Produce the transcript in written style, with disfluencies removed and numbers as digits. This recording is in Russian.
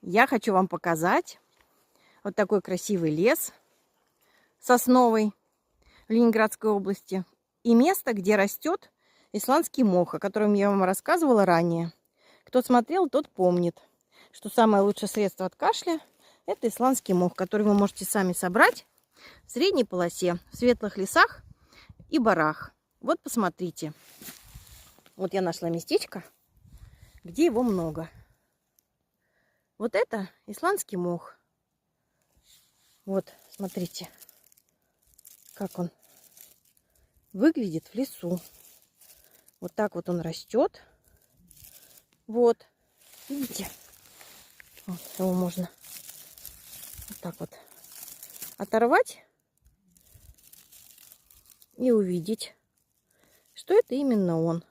Я хочу вам показать вот такой красивый лес сосновый в Ленинградской области и место, где растет исландский мох, о котором я вам рассказывала ранее. Кто смотрел, тот помнит, что самое лучшее средство от кашля – это исландский мох, который вы можете сами собрать в средней полосе, в светлых лесах и барах. Вот посмотрите. Вот я нашла местечко, где его много. Вот это исландский мох. Вот, смотрите, как он выглядит в лесу. Вот так вот он растет. Вот, видите? Вот, его можно вот так вот оторвать и увидеть, что это именно он.